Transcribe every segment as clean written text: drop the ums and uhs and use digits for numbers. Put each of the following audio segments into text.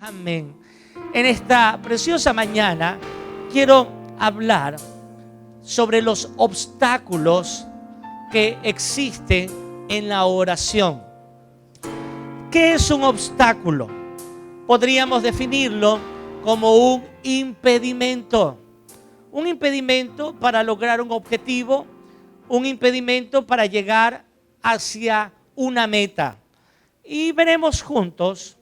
Amén. En esta preciosa mañana quiero hablar sobre los obstáculos que existen en la oración. ¿Qué es un obstáculo? Podríamos definirlo como un impedimento. Un impedimento para lograr un objetivo, un impedimento para llegar hacia una meta. Y veremos juntos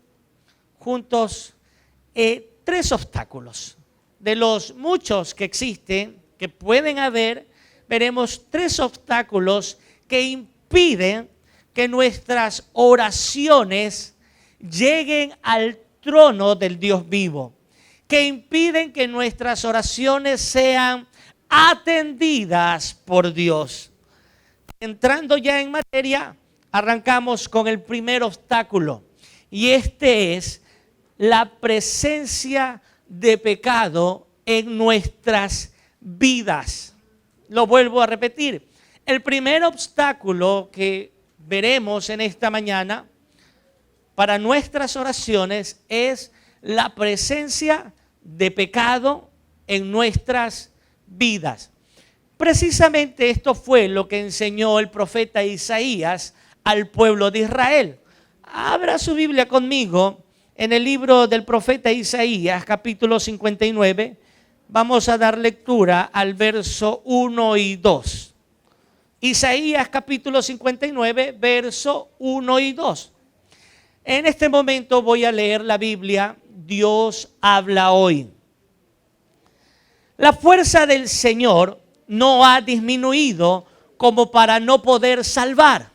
tres obstáculos. De los muchos que existen, que pueden haber, veremos tres obstáculos que impiden que nuestras oraciones lleguen al trono del Dios vivo, que impiden que nuestras oraciones sean atendidas por Dios. Entrando ya en materia, arrancamos con el primer obstáculo, y este es la presencia de pecado en nuestras vidas. Lo vuelvo a repetir. El primer obstáculo que veremos en esta mañana para nuestras oraciones es la presencia de pecado en nuestras vidas. Precisamente esto fue lo que enseñó el profeta Isaías al pueblo de Israel. Abra su Biblia conmigo en el libro del profeta Isaías, capítulo 59. Vamos a dar lectura al verso 1 y 2. Isaías, capítulo 59, verso 1 y 2. En este momento voy a leer la Biblia. Dios habla hoy. La fuerza del Señor no ha disminuido como para no poder salvar,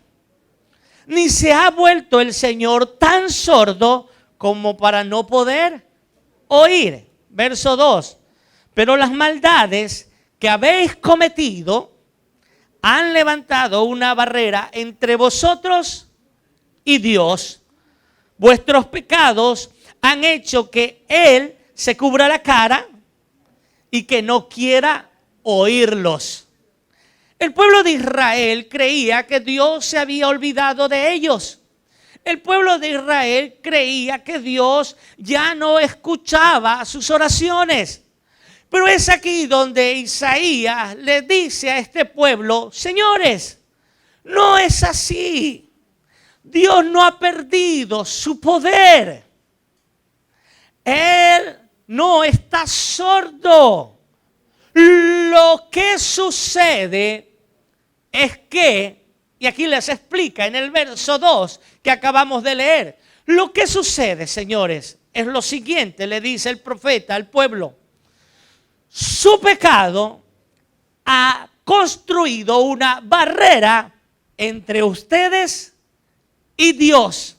ni se ha vuelto el Señor tan sordo como para no poder oír. Verso 2. Pero las maldades que habéis cometido han levantado una barrera entre vosotros y Dios. Vuestros pecados han hecho que Él se cubra la cara y que no quiera oírlos. El pueblo de Israel creía que Dios se había olvidado de ellos. El pueblo de Israel creía que Dios ya no escuchaba sus oraciones. Pero es aquí donde Isaías le dice a este pueblo: señores, no es así. Dios no ha perdido su poder. Él no está sordo. Lo que sucede es que, y aquí les explica en el verso 2 que acabamos de leer, lo que sucede, señores, es lo siguiente, le dice el profeta al pueblo. Su pecado ha construido una barrera entre ustedes y Dios.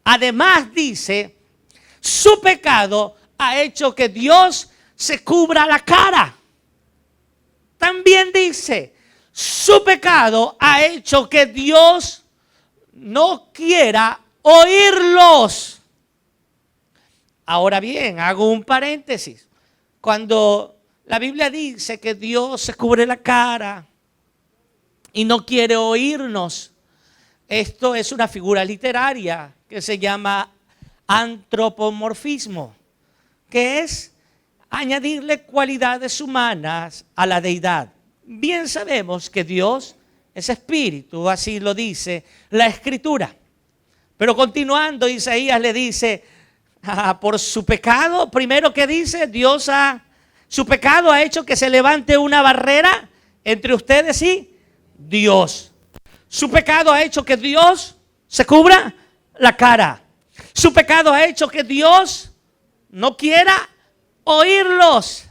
Además dice, su pecado ha hecho que Dios se cubra la cara. También dice, su pecado ha hecho que Dios no quiera oírlos. Ahora bien, hago un paréntesis. Cuando la Biblia dice que Dios se cubre la cara y no quiere oírnos, esto es una figura literaria que se llama antropomorfismo, que es añadirle cualidades humanas a la deidad. Bien sabemos que Dios es espíritu, así lo dice la Escritura. Pero continuando, Isaías le dice, por su pecado, primero que dice, su pecado ha hecho que se levante una barrera entre ustedes y Dios. Su pecado ha hecho que Dios se cubra la cara. Su pecado ha hecho que Dios no quiera oírlos.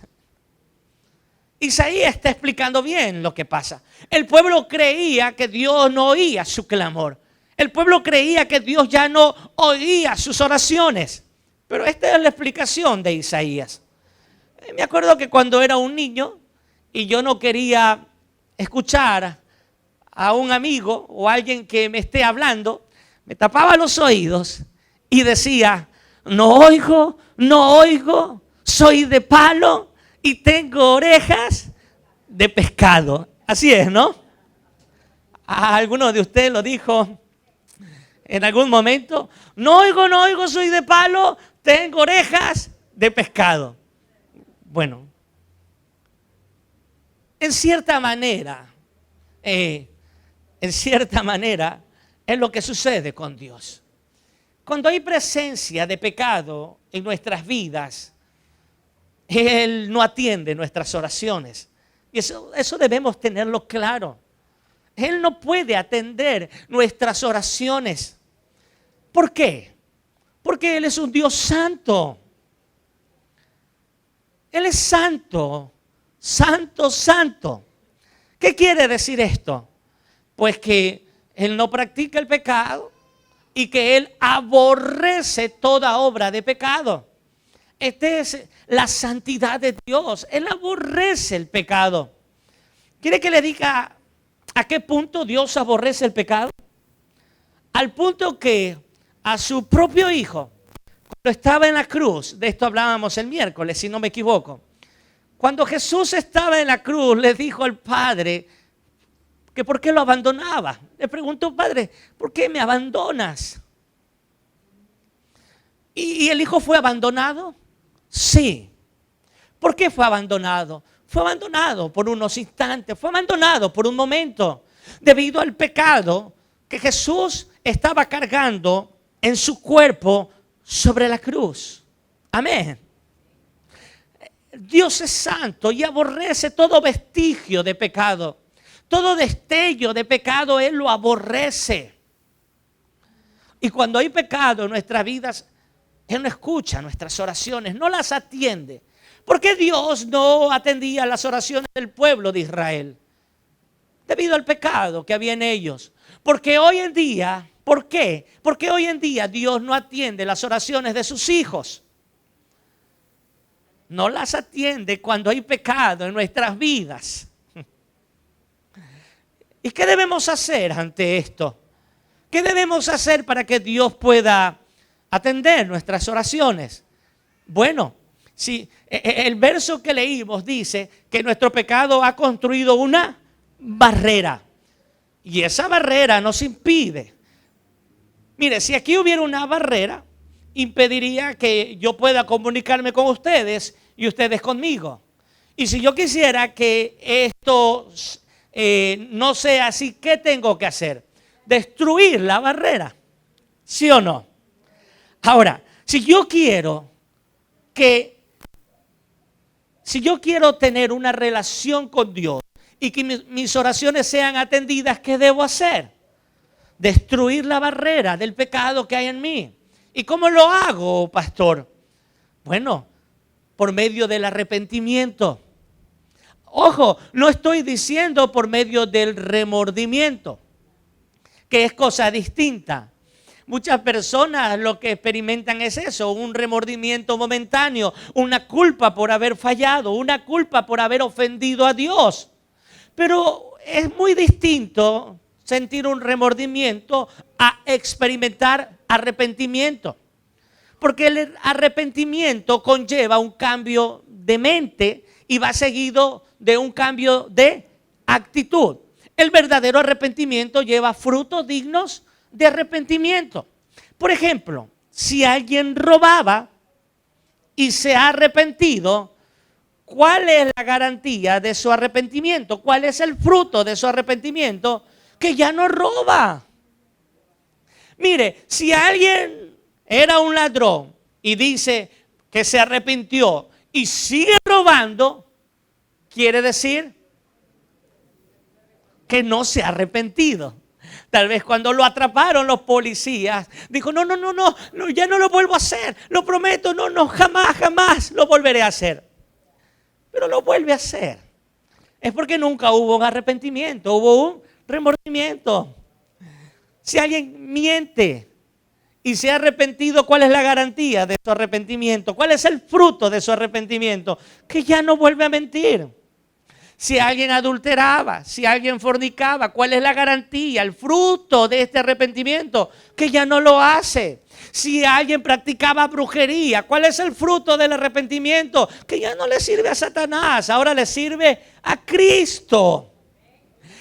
Isaías está explicando bien lo que pasa. El pueblo creía que Dios no oía su clamor. El pueblo creía que Dios ya no oía sus oraciones. Pero esta es la explicación de Isaías. Me acuerdo que cuando era un niño y yo no quería escuchar a un amigo o alguien que me esté hablando, me tapaba los oídos y decía, no oigo, soy de palo y tengo orejas de pescado. Así es, ¿no? A alguno de ustedes lo dijo en algún momento. No oigo, no oigo, soy de palo, tengo orejas de pescado. Bueno, en cierta manera es lo que sucede con Dios. Cuando hay presencia de pecado en nuestras vidas, Él no atiende nuestras oraciones. Y eso debemos tenerlo claro. Él no puede atender nuestras oraciones. ¿Por qué? Porque Él es un Dios santo. Él es santo, santo, santo. ¿Qué quiere decir esto? Pues que Él no practica el pecado y que Él aborrece toda obra de pecado. Esta es la santidad de Dios. Él aborrece el pecado. ¿Quiere que le diga a qué punto Dios aborrece el pecado? Al punto que a su propio Hijo, cuando estaba en la cruz, de esto hablábamos el miércoles, si no me equivoco, cuando Jesús estaba en la cruz, le dijo al Padre que por qué lo abandonaba. Le preguntó: Padre, ¿por qué me abandonas? ¿Y el Hijo fue abandonado? Sí. ¿Por qué fue abandonado? Fue abandonado por unos instantes, fue abandonado por un momento, debido al pecado que Jesús estaba cargando en su cuerpo sobre la cruz. Amén. Dios es santo y aborrece todo vestigio de pecado. Todo destello de pecado Él lo aborrece. Y cuando hay pecado en nuestras vidas, Él no escucha nuestras oraciones, no las atiende. ¿Por qué Dios no atendía las oraciones del pueblo de Israel? Debido al pecado que había en ellos. Porque hoy en día, ¿por qué? Porque hoy en día Dios no atiende las oraciones de sus hijos. No las atiende cuando hay pecado en nuestras vidas. ¿Y qué debemos hacer ante esto? ¿Qué debemos hacer para que Dios pueda atender nuestras oraciones? Bueno, si el verso que leímos dice que nuestro pecado ha construido una barrera. Y esa barrera nos impide. Mire, si aquí hubiera una barrera, impediría que yo pueda comunicarme con ustedes y ustedes conmigo. Y si yo quisiera que esto no sea así, ¿qué tengo que hacer? Destruir la barrera. ¿Sí o no? Ahora, si yo quiero tener una relación con Dios y que mis oraciones sean atendidas, ¿qué debo hacer? Destruir la barrera del pecado que hay en mí. ¿Y cómo lo hago, pastor? Bueno, por medio del arrepentimiento. Ojo, no estoy diciendo por medio del remordimiento, que es cosa distinta. Muchas personas lo que experimentan es eso, un remordimiento momentáneo, una culpa por haber fallado, una culpa por haber ofendido a Dios. Pero es muy distinto sentir un remordimiento a experimentar arrepentimiento. Porque el arrepentimiento conlleva un cambio de mente y va seguido de un cambio de actitud. El verdadero arrepentimiento lleva frutos dignos de arrepentimiento. Por ejemplo, si alguien robaba y se ha arrepentido, ¿cuál es la garantía de su arrepentimiento? ¿Cuál es el fruto de su arrepentimiento? Que ya no roba. Mire, si alguien era un ladrón y dice que se arrepintió y sigue robando, quiere decir que no se ha arrepentido. Tal vez cuando lo atraparon los policías, dijo: no, ya no lo vuelvo a hacer, lo prometo, no, jamás lo volveré a hacer. Pero lo vuelve a hacer. Es porque nunca hubo un arrepentimiento, hubo un remordimiento. Si alguien miente y se ha arrepentido, ¿cuál es la garantía de su arrepentimiento? ¿Cuál es el fruto de su arrepentimiento? Que ya no vuelve a mentir. Si alguien adulteraba, si alguien fornicaba, ¿cuál es la garantía, el fruto de este arrepentimiento? Que ya no lo hace. Si alguien practicaba brujería, ¿cuál es el fruto del arrepentimiento? Que ya no le sirve a Satanás, ahora le sirve a Cristo.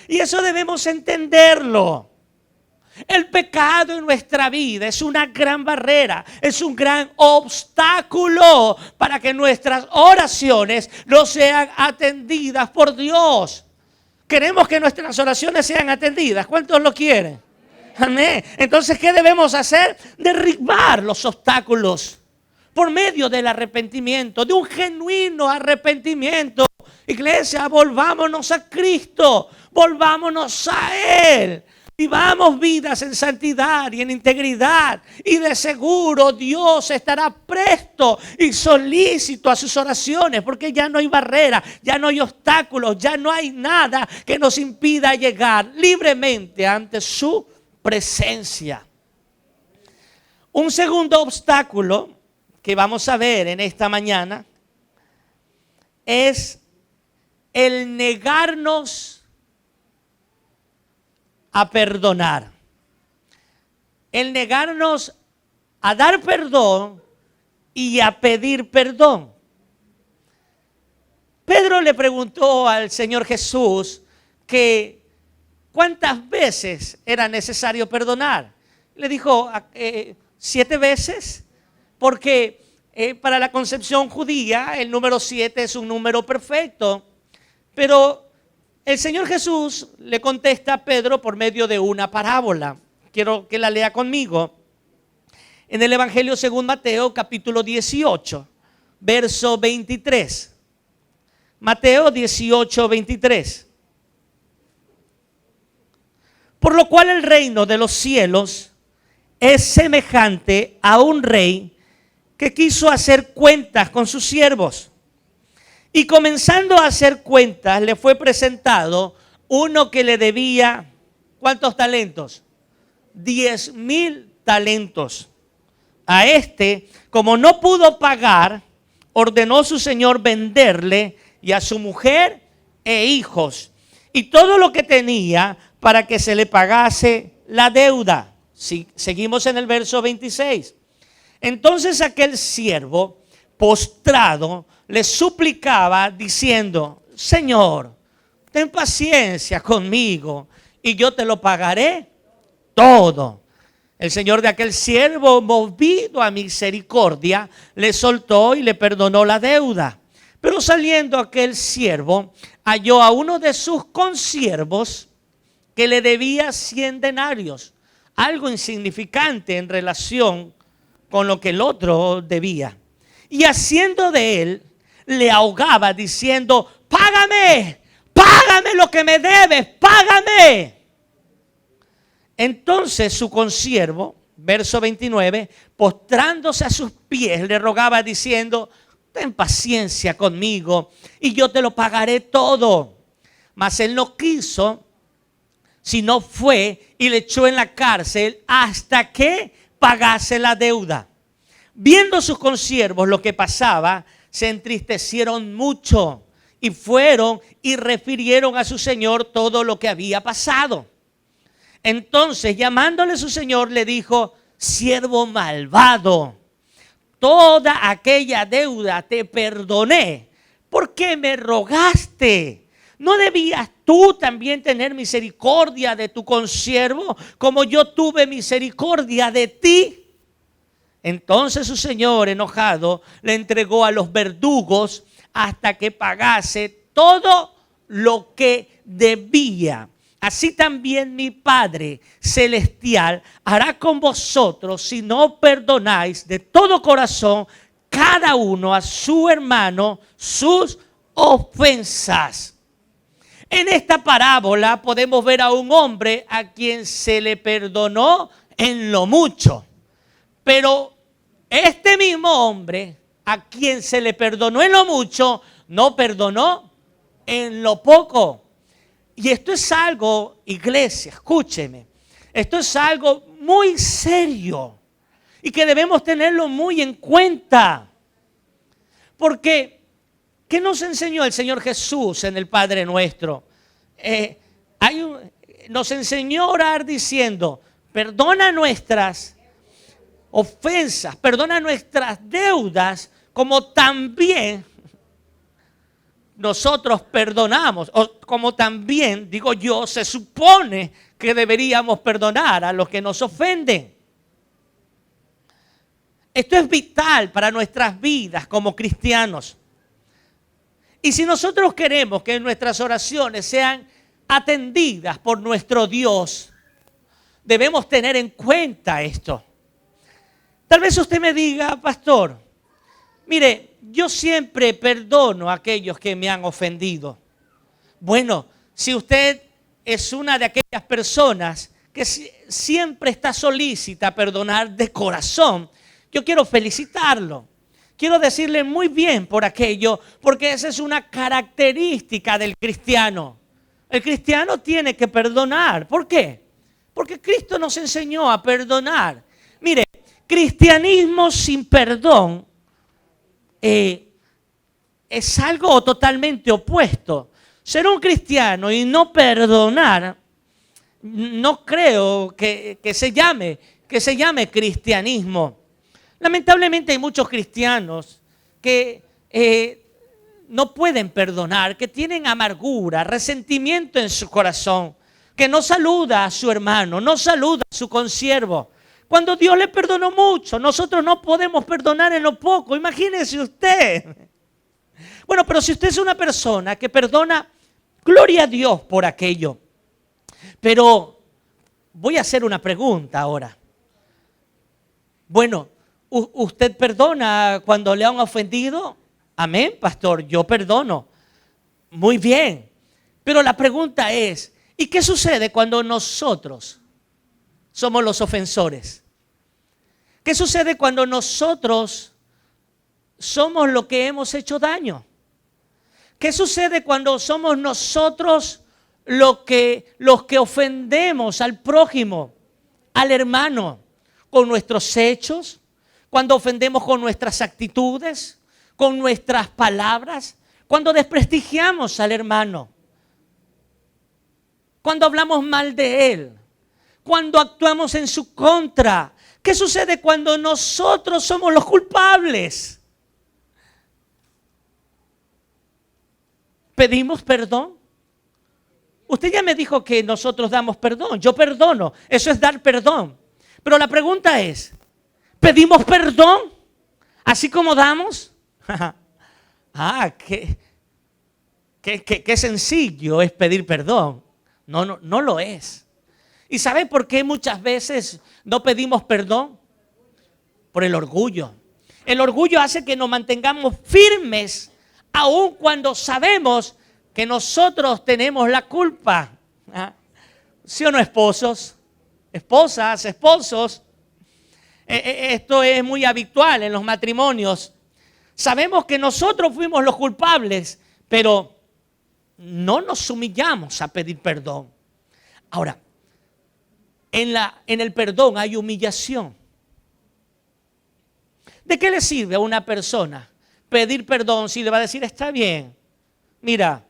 Y eso debemos entenderlo. El pecado en nuestra vida es una gran barrera, es un gran obstáculo para que nuestras oraciones no sean atendidas por Dios. Queremos que nuestras oraciones sean atendidas. ¿Cuántos lo quieren? Amén. Entonces, ¿qué debemos hacer? Derribar los obstáculos por medio del arrepentimiento, de un genuino arrepentimiento. Iglesia, volvámonos a Cristo, volvámonos a Él. Vivamos vidas en santidad y en integridad, y de seguro Dios estará presto y solícito a sus oraciones, porque ya no hay barrera, ya no hay obstáculos, ya no hay nada que nos impida llegar libremente ante su presencia. Un segundo obstáculo que vamos a ver en esta mañana es el negarnos a perdonar. El negarnos a dar perdón y a pedir perdón. Pedro le preguntó al Señor Jesús que cuántas veces era necesario perdonar. Le dijo 7 veces, porque para la concepción judía el número 7 es un número perfecto. Pero el Señor Jesús le contesta a Pedro por medio de una parábola. Quiero que la lea conmigo. En el Evangelio según Mateo, capítulo 18, verso 23. Mateo 18, 23. Por lo cual el reino de los cielos es semejante a un rey que quiso hacer cuentas con sus siervos. Y comenzando a hacer cuentas, le fue presentado uno que le debía, ¿cuántos talentos? 10,000 talentos. A este, como no pudo pagar, ordenó su señor venderle y a su mujer e hijos y todo lo que tenía para que se le pagase la deuda. Seguimos en el verso 26. Entonces aquel siervo, postrado, le suplicaba diciendo: Señor, ten paciencia conmigo y yo te lo pagaré todo. El señor de aquel siervo, movido a misericordia, le soltó y le perdonó la deuda. Pero saliendo aquel siervo, halló a uno de sus consiervos que le debía 100 denarios, algo insignificante en relación con lo que el otro debía. Y haciendo de él, le ahogaba diciendo: págame, págame lo que me debes, págame. Entonces su consiervo, verso 29, postrándose a sus pies, le rogaba diciendo: ten paciencia conmigo y yo te lo pagaré todo. Mas él no quiso, sino fue y le echó en la cárcel hasta que pagase la deuda. Viendo sus consiervos lo que pasaba, se entristecieron mucho y fueron y refirieron a su señor todo lo que había pasado. Entonces, llamándole su señor, le dijo: siervo malvado, toda aquella deuda te perdoné. ¿Por qué me rogaste? ¿No debías tú también tener misericordia de tu consiervo, como yo tuve misericordia de ti? Entonces su señor, enojado, le entregó a los verdugos hasta que pagase todo lo que debía. Así también mi Padre Celestial hará con vosotros si no perdonáis de todo corazón cada uno a su hermano sus ofensas. En esta parábola podemos ver a un hombre a quien se le perdonó en lo mucho, pero este mismo hombre a quien se le perdonó en lo mucho, no perdonó en lo poco. Y esto es algo, iglesia, escúcheme, esto es algo muy serio y que debemos tenerlo muy en cuenta. Porque, ¿qué nos enseñó el Señor Jesús en el Padre Nuestro? Nos enseñó a orar diciendo: perdona nuestras ofensas, perdona nuestras deudas, como también nosotros perdonamos, o como también, digo yo, se supone que deberíamos perdonar a los que nos ofenden. Esto es vital para nuestras vidas como cristianos. Y si nosotros queremos que nuestras oraciones sean atendidas por nuestro Dios, debemos tener en cuenta esto. Tal vez usted me diga, pastor, mire, yo siempre perdono a aquellos que me han ofendido. Bueno, si usted es una de aquellas personas que siempre está solícita a perdonar de corazón, yo quiero felicitarlo. Quiero decirle muy bien por aquello, porque esa es una característica del cristiano. El cristiano tiene que perdonar. ¿Por qué? Porque Cristo nos enseñó a perdonar. Mire, cristianismo sin perdón es algo totalmente opuesto. Ser un cristiano y no perdonar, no creo que se llame cristianismo. Lamentablemente hay muchos cristianos que no pueden perdonar, que tienen amargura, resentimiento en su corazón, que no saluda a su hermano, no saluda a su consiervo. Cuando Dios le perdonó mucho, nosotros no podemos perdonar en lo poco. Imagínese usted. Bueno, pero si usted es una persona que perdona, gloria a Dios por aquello. Pero voy a hacer una pregunta ahora. Bueno, ¿usted perdona cuando le han ofendido? Amén, pastor, yo perdono. Muy bien. Pero la pregunta es, ¿y qué sucede cuando nosotros somos los ofensores? ¿Qué sucede cuando nosotros somos los que hemos hecho daño? ¿Qué sucede cuando somos nosotros los que ofendemos al prójimo, al hermano, con nuestros hechos? Cuando ofendemos con nuestras actitudes, con nuestras palabras, cuando desprestigiamos al hermano, cuando hablamos mal de él, cuando actuamos en su contra. ¿Qué sucede cuando nosotros somos los culpables? ¿Pedimos perdón? Usted ya me dijo que nosotros damos perdón. Yo perdono. Eso es dar perdón. Pero la pregunta es, ¿pedimos perdón así como damos? Qué sencillo es pedir perdón. No lo es. ¿Y sabe por qué muchas veces no pedimos perdón? Por el orgullo. El orgullo hace que nos mantengamos firmes aun cuando sabemos que nosotros tenemos la culpa. ¿Sí o no, esposos? Esposas, esposos. Esto es muy habitual en los matrimonios. Sabemos que nosotros fuimos los culpables, pero no nos humillamos a pedir perdón. Ahora, en el perdón hay humillación. ¿De qué le sirve a una persona pedir perdón si le va a decir, está bien, mira,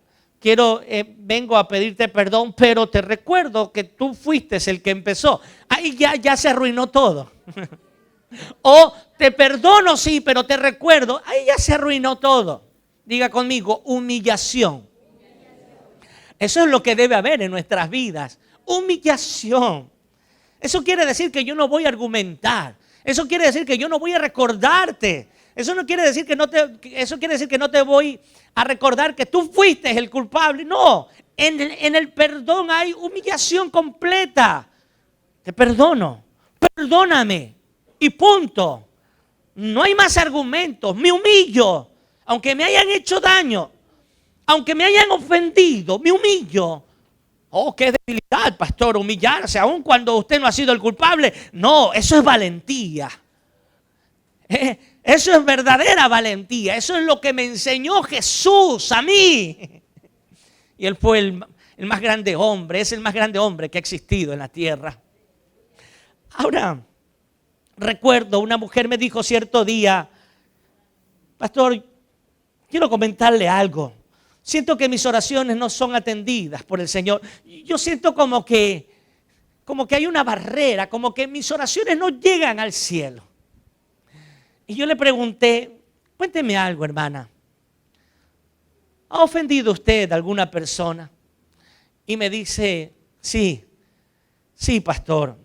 vengo a pedirte perdón, pero te recuerdo que tú fuiste el que empezó? Ahí ya se arruinó todo. O te perdono, sí, pero te recuerdo, ahí ya se arruinó todo. Diga conmigo, humillación. Eso es lo que debe haber en nuestras vidas, humillación. Eso quiere decir que yo no voy a argumentar. Eso quiere decir que yo no voy a recordarte. Eso quiere decir que no te voy a recordar que tú fuiste el culpable. No, en el perdón hay humillación completa. Te perdono, perdóname y punto. No hay más argumentos, me humillo. Aunque me hayan hecho daño, aunque me hayan ofendido, me humillo. Oh, qué debilidad, pastor, humillarse, aun cuando usted no ha sido el culpable. No, eso es valentía. Eso es verdadera valentía. Eso es lo que me enseñó Jesús a mí. Y él fue el más grande hombre, es el más grande hombre que ha existido en la tierra. Ahora, recuerdo, una mujer me dijo cierto día, pastor, quiero comentarle algo. Siento que mis oraciones no son atendidas por el Señor. Yo siento como que hay una barrera, como que mis oraciones no llegan al cielo. Y yo le pregunté, cuénteme algo, hermana. ¿ha ofendido usted a alguna persona? Y me dice, sí, pastor,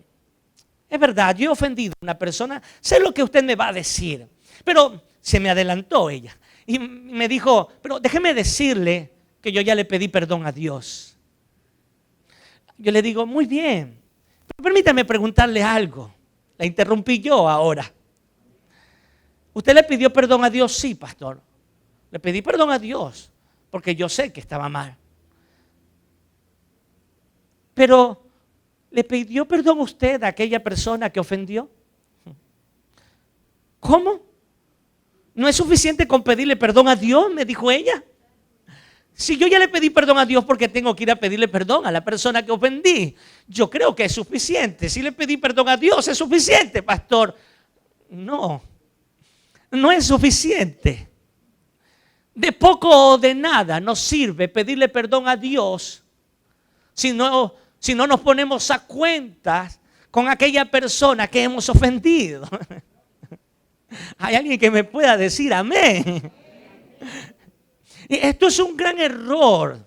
es verdad, yo he ofendido a una persona, sé lo que usted me va a decir, pero se me adelantó ella y me dijo, pero déjeme decirle que yo ya le pedí perdón a Dios. Yo le digo, muy bien, pero permítame preguntarle algo. La interrumpí yo ahora. ¿Usted le pidió perdón a Dios? Sí, pastor. Le pedí perdón a Dios porque yo sé que estaba mal. Pero, ¿le pidió perdón usted a aquella persona que ofendió? ¿Cómo? ¿No es suficiente con pedirle perdón a Dios? Me dijo ella. Si yo ya le pedí perdón a Dios, ¿por qué tengo que ir a pedirle perdón a la persona que ofendí? Yo creo que es suficiente. Si le pedí perdón a Dios, es suficiente, pastor. No es suficiente. De poco o de nada nos sirve pedirle perdón a Dios si no nos ponemos a cuentas con aquella persona que hemos ofendido. Hay alguien que me pueda decir amén. Y esto es un gran error.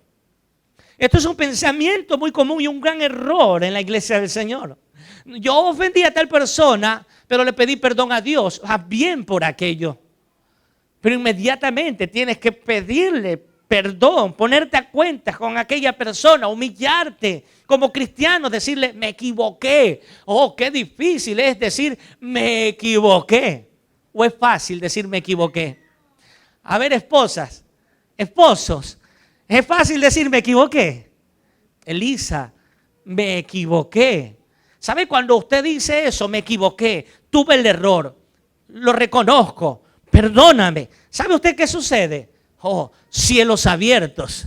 Esto es un pensamiento muy común y un gran error en la iglesia del Señor. Yo ofendí a tal persona, pero le pedí perdón a Dios. Bien por aquello. Pero inmediatamente tienes que pedirle perdón, ponerte a cuentas con aquella persona, humillarte como cristiano, decirle, me equivoqué. Oh, qué difícil es decir, me equivoqué. ¿O es fácil decir, me equivoqué? A ver, esposos, ¿es fácil decir, me equivoqué? Elisa, me equivoqué. ¿Sabe cuando usted dice eso? Me equivoqué, tuve el error, lo reconozco, perdóname. ¿Sabe usted qué sucede? Oh, cielos abiertos.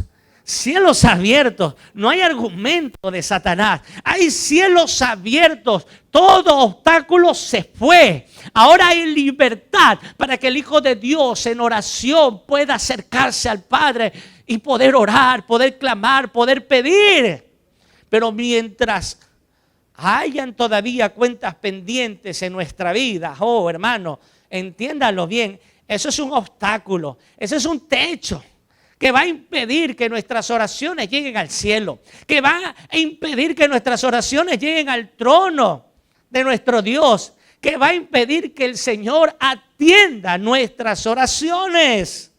Cielos abiertos, no hay argumento de Satanás, hay cielos abiertos, todo obstáculo se fue. Ahora hay libertad para que el Hijo de Dios en oración pueda acercarse al Padre y poder orar, poder clamar, poder pedir. Pero mientras hayan todavía cuentas pendientes en nuestra vida, oh hermano, entiéndalo bien, eso es un obstáculo, eso es un techo que va a impedir que nuestras oraciones lleguen al cielo, que va a impedir que nuestras oraciones lleguen al trono de nuestro Dios, que va a impedir que el Señor atienda nuestras oraciones.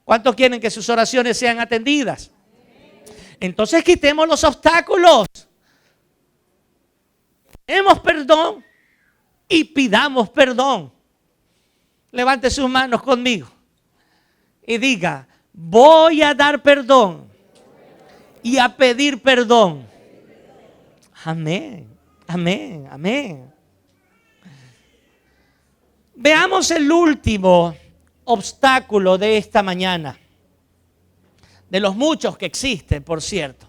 ¿Cuántos quieren que sus oraciones sean atendidas? Entonces quitemos los obstáculos. Demos perdón y pidamos perdón. Levante sus manos conmigo y diga, voy a dar perdón y a pedir perdón. Amén, amén, amén. Veamos el último obstáculo de esta mañana, de los muchos que existen, por cierto.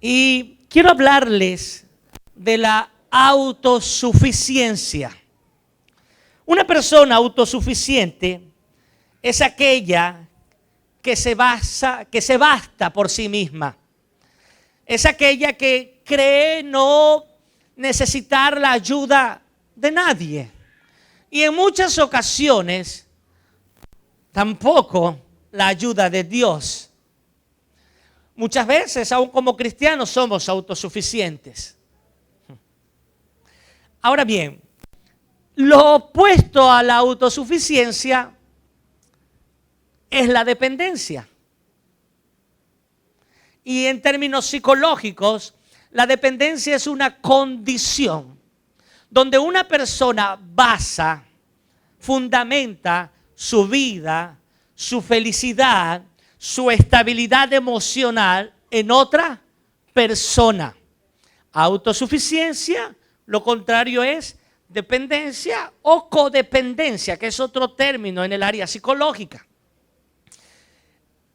Y quiero hablarles de la autosuficiencia. Una persona autosuficiente es aquella que se basta por sí misma. Es aquella que cree no necesitar la ayuda de nadie. Y en muchas ocasiones tampoco la ayuda de Dios. Muchas veces, aún como cristianos, somos autosuficientes. Ahora bien, lo opuesto a la autosuficiencia es la dependencia. Y en términos psicológicos, la dependencia es una condición donde una persona basa, fundamenta su vida, su felicidad, su estabilidad emocional en otra persona. Autosuficiencia, lo contrario es dependencia o codependencia, que es otro término en el área psicológica.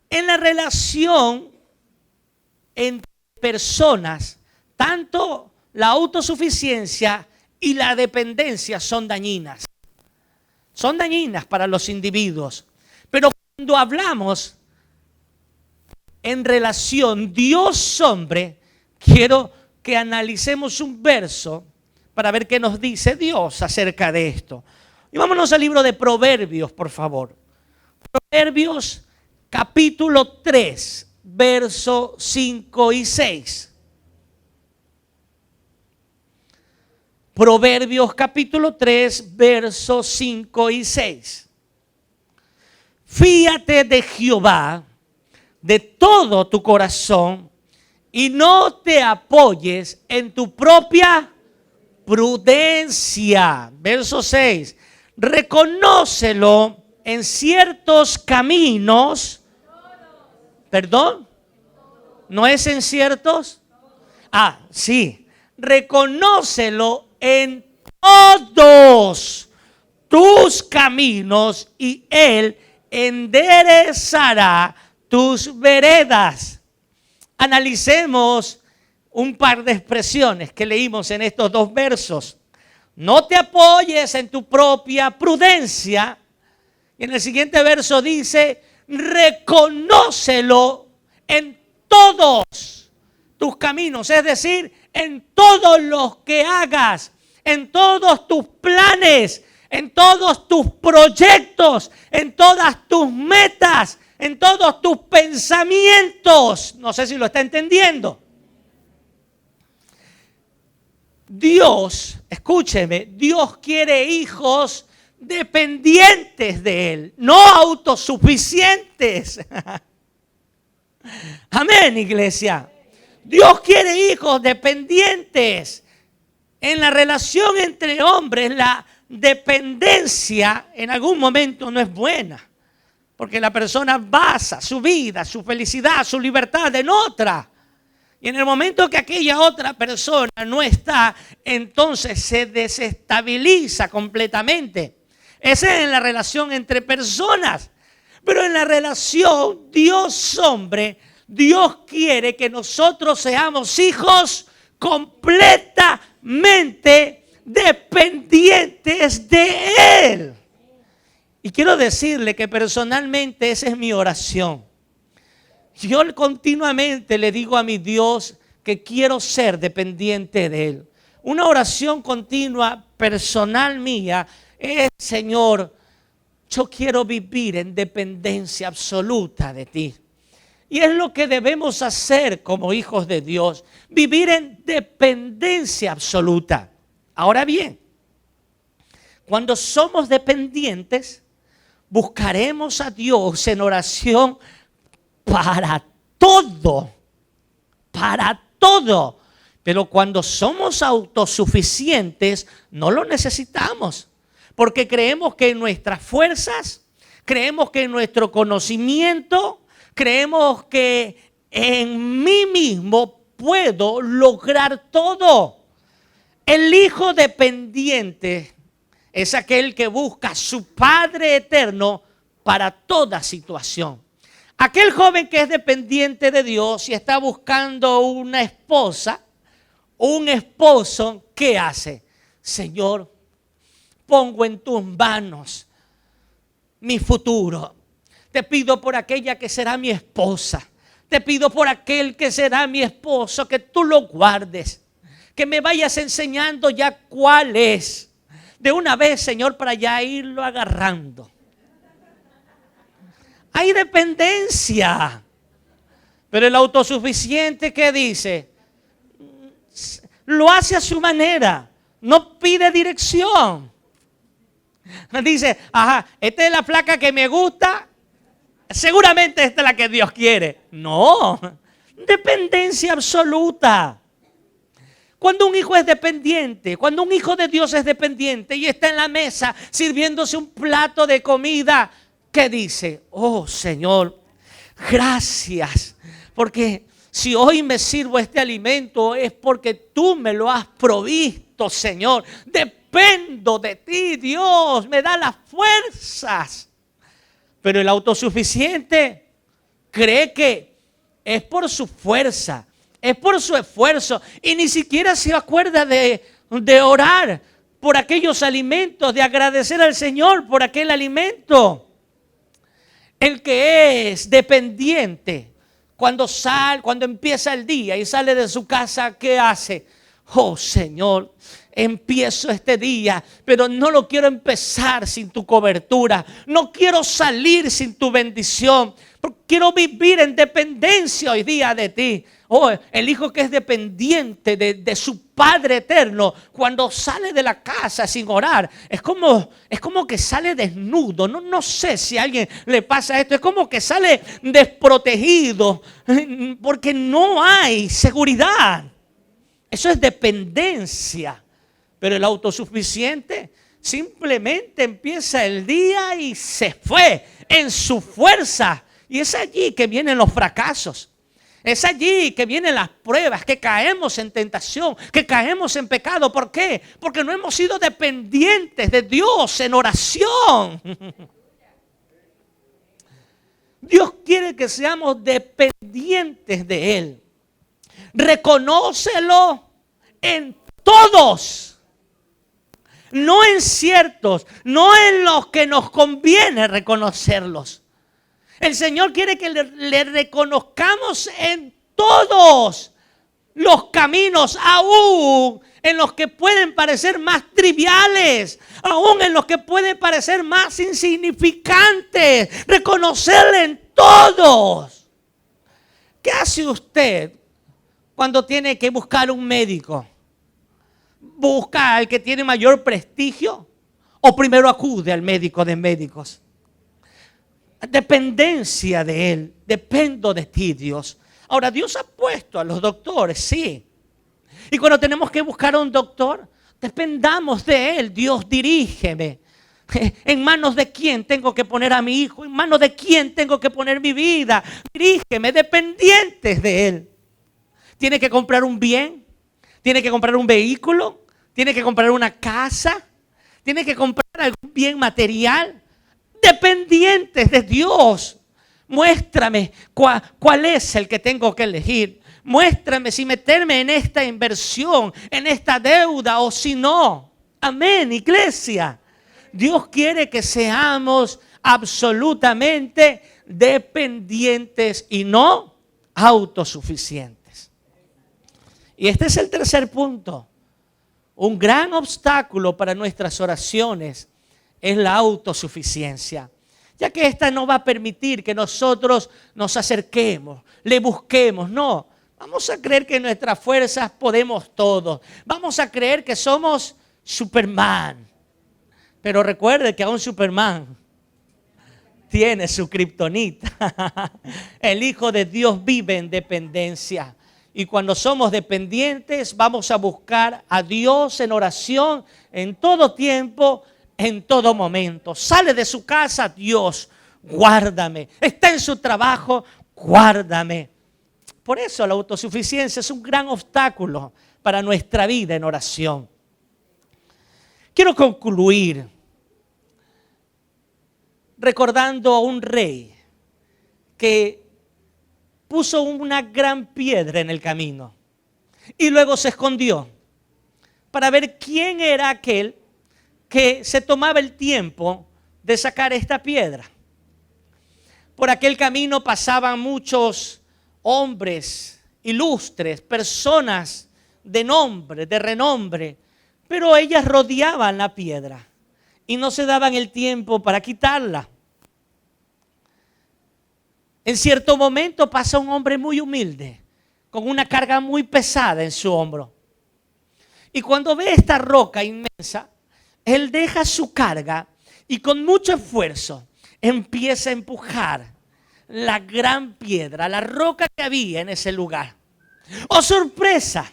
En la relación entre personas, tanto la autosuficiencia y la dependencia son dañinas. Son dañinas para los individuos. Pero cuando hablamos en relación Dios-hombre, quiero que analicemos un verso para ver qué nos dice Dios acerca de esto. Y vámonos al libro de Proverbios, por favor. Proverbios capítulo 3, versos 5 y 6. Proverbios capítulo 3, versos 5 y 6. Fíate de Jehová de todo tu corazón y no te apoyes en tu propia prudencia. Verso 6. Reconócelo en ciertos caminos. ¿Perdón? ¿No es en ciertos? Ah, sí. Reconócelo en todos tus caminos y Él enderezará tus veredas. Analicemos un par de expresiones que leímos en estos dos versos. No te apoyes en tu propia prudencia. Y en el siguiente verso dice, reconócelo en todos tus caminos, es decir, en todos los que hagas, en todos tus planes, en todos tus proyectos, en todas tus metas, en todos tus pensamientos. No sé si lo está entendiendo. Dios, escúcheme, Dios quiere hijos dependientes de Él, no autosuficientes. Amén, iglesia. Dios quiere hijos dependientes. En la relación entre hombres, la dependencia en algún momento no es buena, porque la persona basa su vida, su felicidad, su libertad en otra. Y en el momento que aquella otra persona no está, entonces se desestabiliza completamente. Esa es en la relación entre personas. Pero en la relación Dios-hombre, Dios quiere que nosotros seamos hijos completamente dependientes de Él. Y quiero decirle que personalmente esa es mi oración. Yo continuamente le digo a mi Dios que quiero ser dependiente de Él. Una oración continua personal mía es, Señor, yo quiero vivir en dependencia absoluta de ti. Y es lo que debemos hacer como hijos de Dios, vivir en dependencia absoluta. Ahora bien, cuando somos dependientes, buscaremos a Dios en oración para todo, para todo. Pero cuando somos autosuficientes, no lo necesitamos. Porque creemos que en nuestras fuerzas, creemos que en nuestro conocimiento, creemos que en mí mismo puedo lograr todo. El hijo dependiente es aquel que busca a su Padre eterno para toda situación. Aquel joven que es dependiente de Dios y está buscando una esposa, un esposo, ¿qué hace? Señor, pongo en tus manos mi futuro. Te pido por aquella que será mi esposa. Te pido por aquel que será mi esposo, que tú lo guardes. Que me vayas enseñando ya cuál es. De una vez, Señor, para ya irlo agarrando. Hay dependencia. Pero el autosuficiente, ¿qué dice? Lo hace a su manera. No pide dirección. Dice, ajá, esta es la flaca que me gusta. Seguramente esta es la que Dios quiere. No, dependencia absoluta. Cuando un hijo es dependiente, cuando un hijo de Dios es dependiente y está en la mesa sirviéndose un plato de comida, ¿qué dice? Oh Señor, gracias, porque si hoy me sirvo este alimento es porque tú me lo has provisto, Señor. Dependo de ti, Dios, me da las fuerzas. Pero el autosuficiente cree que es por su fuerza, es por su esfuerzo y ni siquiera se acuerda de orar por aquellos alimentos, de agradecer al Señor por aquel alimento. El que es dependiente, cuando empieza el día y sale de su casa, ¿qué hace? Oh Señor, empiezo este día, pero no lo quiero empezar sin tu cobertura. No quiero salir sin tu bendición. Quiero vivir en dependencia hoy día de ti. Oh, el hijo que es dependiente de su Padre eterno, cuando sale de la casa sin orar, es como que sale desnudo. No sé si a alguien le pasa esto. Es como que sale desprotegido porque no hay seguridad. Eso es dependencia. Pero el autosuficiente simplemente empieza el día y se fue en su fuerza. Y es allí que vienen los fracasos. Es allí que vienen las pruebas, que caemos en tentación, que caemos en pecado. ¿Por qué? Porque no hemos sido dependientes de Dios en oración. Dios quiere que seamos dependientes de Él. Reconócelo en todos, no en ciertos, no en los que nos conviene reconocerlos. El Señor quiere que le reconozcamos en todos los caminos, aún en los que pueden parecer más triviales, aún en los que pueden parecer más insignificantes. Reconocerle en todos. ¿Qué hace usted cuando tiene que buscar un médico? ¿Busca al que tiene mayor prestigio o primero acude al médico de médicos? Dependencia de Él. Dependo de ti, Dios. Ahora, Dios ha puesto a los doctores, sí. Y cuando tenemos que buscar a un doctor, dependamos de Él. Dios, dirígeme. ¿En manos de quién tengo que poner a mi hijo? ¿En manos de quién tengo que poner mi vida? Dirígeme, dependientes de Él. ¿Tiene que comprar un bien? ¿Tiene que comprar un vehículo? ¿Tiene que comprar una casa? ¿Tiene que comprar algún bien material? Dependientes de Dios. Muéstrame cuál es el que tengo que elegir. Muéstrame si meterme en esta inversión, en esta deuda o si no. Amén, iglesia. Dios quiere que seamos absolutamente dependientes y no autosuficientes. Y este es el tercer punto. Un gran obstáculo para nuestras oraciones es la autosuficiencia, ya que esta no va a permitir que nosotros nos acerquemos, le busquemos. No, vamos a creer que en nuestras fuerzas podemos todo. Vamos a creer que somos Superman. Pero recuerde que aún Superman tiene su kriptonita. El Hijo de Dios vive en dependencia. Y cuando somos dependientes, vamos a buscar a Dios en oración en todo tiempo, en todo momento. Sale de su casa, Dios, guárdame. Está en su trabajo, guárdame. Por eso la autosuficiencia es un gran obstáculo para nuestra vida en oración. Quiero concluir recordando a un rey que puso una gran piedra en el camino y luego se escondió para ver quién era aquel que se tomaba el tiempo de sacar esta piedra. Por aquel camino pasaban muchos hombres ilustres, personas de nombre, de renombre, pero ellas rodeaban la piedra y no se daban el tiempo para quitarla. En cierto momento pasa un hombre muy humilde, con una carga muy pesada en su hombro. Y cuando ve esta roca inmensa, él deja su carga y con mucho esfuerzo empieza a empujar la gran piedra, la roca que había en ese lugar. ¡Oh, sorpresa!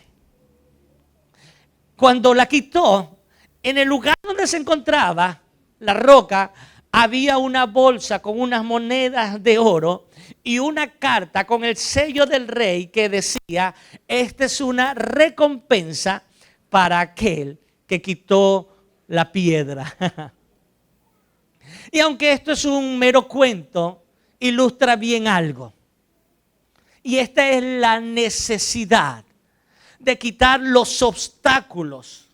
Cuando la quitó, en el lugar donde se encontraba la roca, había una bolsa con unas monedas de oro y una carta con el sello del rey que decía: esta es una recompensa para aquel que quitó la piedra. Y aunque esto es un mero cuento, ilustra bien algo. Y esta es la necesidad de quitar los obstáculos.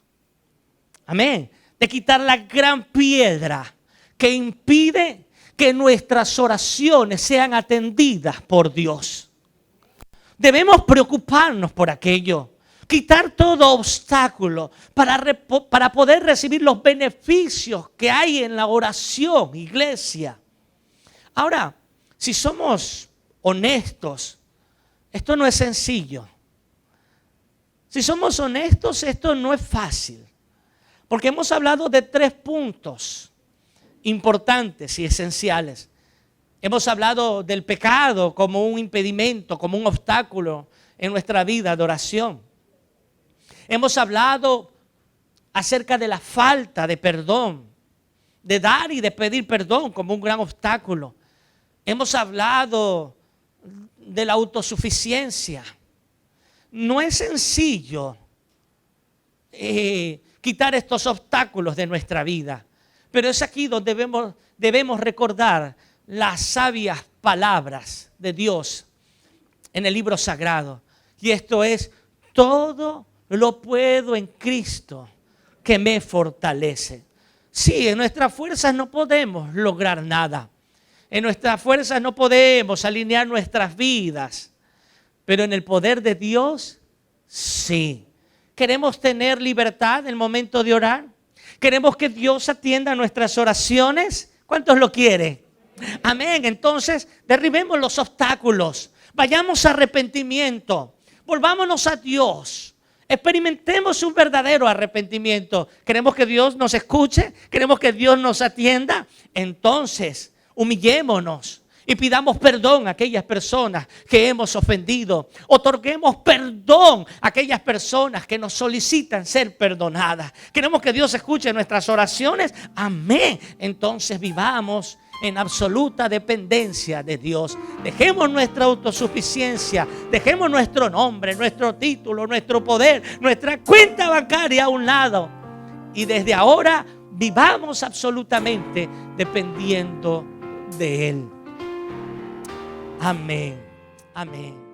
Amén. De quitar la gran piedra que impide que nuestras oraciones sean atendidas por Dios. Debemos preocuparnos por aquello. quitar todo obstáculo para poder recibir los beneficios que hay en la oración, iglesia. Ahora, si somos honestos, esto no es sencillo. Si somos honestos, esto no es fácil. Porque hemos hablado de 3 puntos importantes y esenciales. Hemos hablado del pecado como un impedimento, como un obstáculo en nuestra vida de oración. Hemos hablado acerca de la falta de perdón, de dar y de pedir perdón como un gran obstáculo. Hemos hablado de la autosuficiencia. No es sencillo quitar estos obstáculos de nuestra vida, pero es aquí donde debemos recordar las sabias palabras de Dios en el libro sagrado. Y esto es: todo lo puedo en Cristo que me fortalece. Sí, en nuestras fuerzas no podemos lograr nada. En nuestras fuerzas no podemos alinear nuestras vidas. Pero en el poder de Dios, sí. ¿Queremos tener libertad en el momento de orar? ¿Queremos que Dios atienda nuestras oraciones? ¿Cuántos lo quieren? Amén. Entonces, derribemos los obstáculos. Vayamos a arrepentimiento. Volvámonos a Dios. Experimentemos un verdadero arrepentimiento. ¿Queremos que Dios nos escuche? ¿Queremos que Dios nos atienda? Entonces, humillémonos y pidamos perdón a aquellas personas que hemos ofendido. Otorguemos perdón a aquellas personas que nos solicitan ser perdonadas. Queremos que Dios escuche nuestras oraciones. Amén. Entonces vivamos en absoluta dependencia de Dios. Dejemos nuestra autosuficiencia, dejemos nuestro nombre, nuestro título, nuestro poder, nuestra cuenta bancaria a un lado. Y desde ahora vivamos absolutamente dependiendo de Él. Amén. Amén.